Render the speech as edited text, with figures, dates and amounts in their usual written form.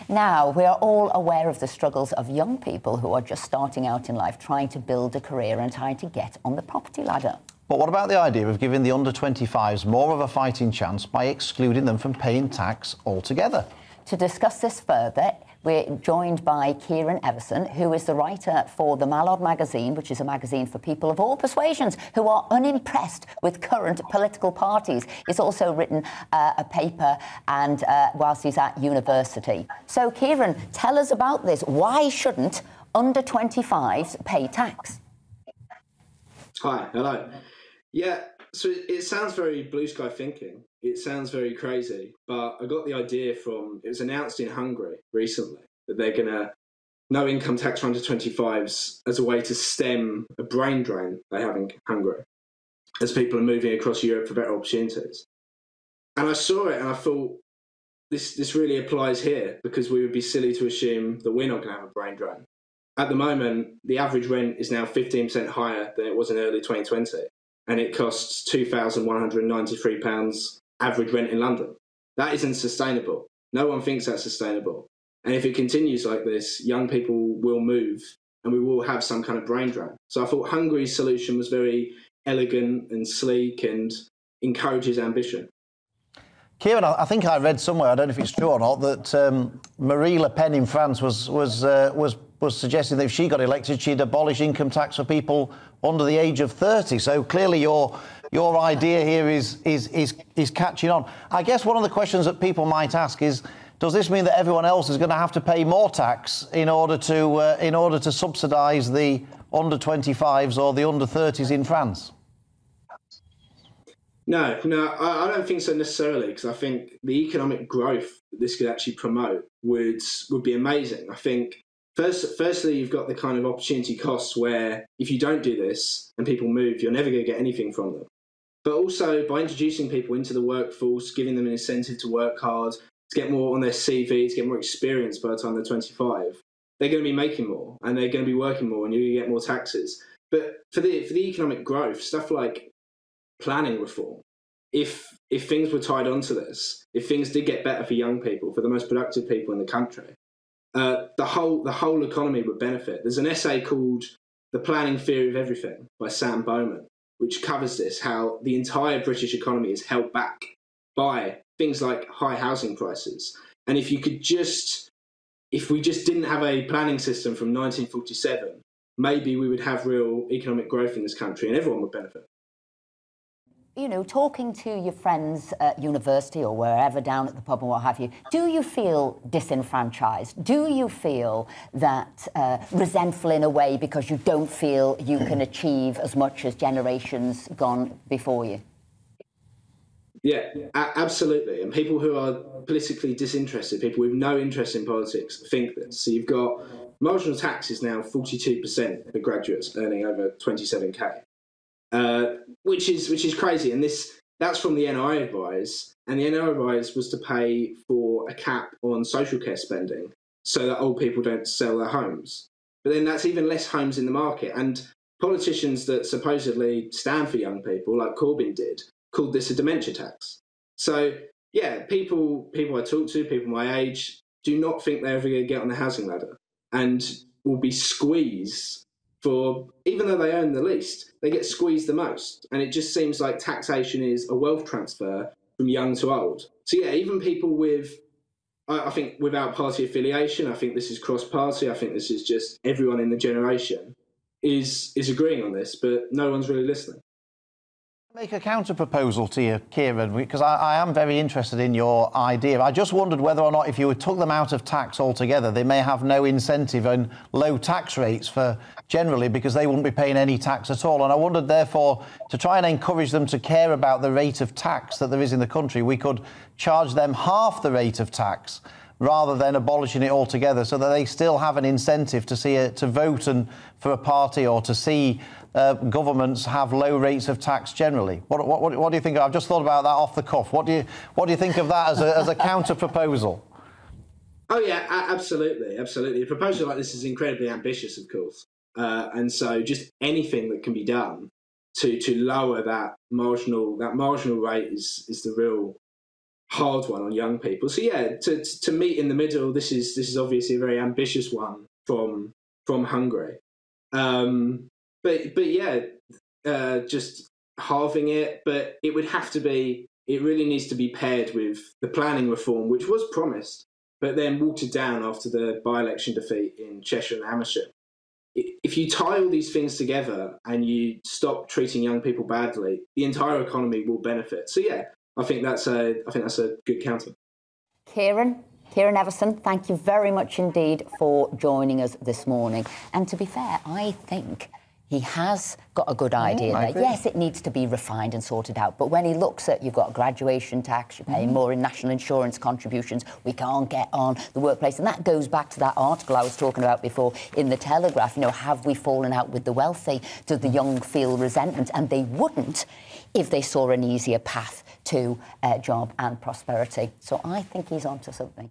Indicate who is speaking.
Speaker 1: Now, we are all aware of the struggles of young people who are just starting out in life, trying to build a career and trying to get on the property ladder.
Speaker 2: But what about the idea of giving the under-25s more of a fighting chance by excluding them from paying tax altogether?
Speaker 1: To discuss this further, we're joined by Kieran Everson, who is the writer for the Mallard magazine, which is a magazine for people of all persuasions who are unimpressed with current political parties. He's also written a paper and whilst he's at university. So, Kieran, tell us about this. Why shouldn't under-25s pay tax?
Speaker 3: Hi, hello. Yeah, so it sounds very blue sky thinking. It sounds very crazy, but I got the idea from, it was announced in Hungary recently that they're going to no income tax for under 25s as a way to stem a brain drain they have in Hungary as people are moving across Europe for better opportunities. And I saw it and I thought, this really applies here, because we would be silly to assume that we're not going to have a brain drain. At the moment, the average rent is now 15% higher than it was in early 2020, and it costs £2,193 average rent in London. That isn't sustainable. No one thinks that's sustainable. And if it continues like this, young people will move and we will have some kind of brain drain. So I thought Hungary's solution was very elegant and sleek and encourages ambition.
Speaker 2: Kieran, I think I read somewhere, I don't know if it's true or not, that Marie Le Pen in France was suggesting that if she got elected, she'd abolish income tax for people under the age of 30. So clearly your idea here is catching on. I guess one of the questions that people might ask is, does this mean that everyone else is going to have to pay more tax in order to subsidise the under 25s or the under 30s in France?
Speaker 3: No, I don't think so necessarily, because I think the economic growth that this could actually promote would be amazing. I think firstly, you've got the kind of opportunity costs where if you don't do this and people move, you're never going to get anything from them. But also by introducing people into the workforce, giving them an incentive to work hard, to get more on their CV, to get more experience by the time they're 25, they're going to be making more and they're going to be working more and you're going to get more taxes. But for the economic growth, stuff like planning reform, if things were tied onto this, if things did get better for young people, for the most productive people in the country, the whole economy would benefit. There's an essay called The Planning Theory of Everything by Sam Bowman, which covers this, how the entire British economy is held back by things like high housing prices. And if we just didn't have a planning system from 1947, maybe we would have real economic growth in this country and everyone would benefit.
Speaker 1: You know, talking to your friends at university or wherever, down at the pub and what have you, do you feel disenfranchised? Do you feel that resentful in a way because you don't feel you can achieve as much as generations gone before you?
Speaker 3: Yeah, absolutely. And people who are politically disinterested, people with no interest in politics, think this. So you've got marginal tax is now 42% for graduates earning over 27k. Which is crazy, and that's from the NI advice, and the NI advice was to pay for a cap on social care spending so that old people don't sell their homes. But then that's even less homes in the market, and politicians that supposedly stand for young people, like Corbyn did, called this a dementia tax. So yeah, people I talk to, people my age, do not think they're ever going to get on the housing ladder and will be squeezed for, even though they own the least, they get squeezed the most. And it just seems like taxation is a wealth transfer from young to old. So yeah, even people with, I think without party affiliation, I think this is cross-party, I think this is just everyone in the generation is agreeing on this, but no one's really listening.
Speaker 2: Make a counter-proposal to you, Kieran, because I am very interested in your idea. I just wondered whether or not if you took them out of tax altogether, they may have no incentive and low tax rates for generally because they wouldn't be paying any tax at all. And I wondered, therefore, to try and encourage them to care about the rate of tax that there is in the country, we could charge them half the rate of tax rather than abolishing it altogether, so that they still have an incentive to vote for a party or to see governments have low rates of tax generally. What do you think? I've just thought about that off the cuff. What do you think of that as a counter proposal?
Speaker 3: Oh yeah, absolutely. A proposal like this is incredibly ambitious, of course, and so just anything that can be done to lower that marginal rate is the real hard one on young people. So yeah, to meet in the middle, this is obviously a very ambitious one from Hungary. But yeah, just halving it, but it would have to be. It really needs to be paired with the planning reform, which was promised, but then watered down after the by-election defeat in Cheshire and Amersham. If you tie all these things together and you stop treating young people badly, the entire economy will benefit. So yeah, I think that's a good counter.
Speaker 1: Kieran Everson, thank you very much indeed for joining us this morning. And to be fair, I think he has got a good idea there. Yes, it needs to be refined and sorted out. But when he looks at, you've got a graduation tax, you're paying more in national insurance contributions, we can't get on the workplace. And that goes back to that article I was talking about before in the Telegraph. You know, have we fallen out with the wealthy? Do the young feel resentment? And they wouldn't if they saw an easier path to job and prosperity. So I think he's onto something.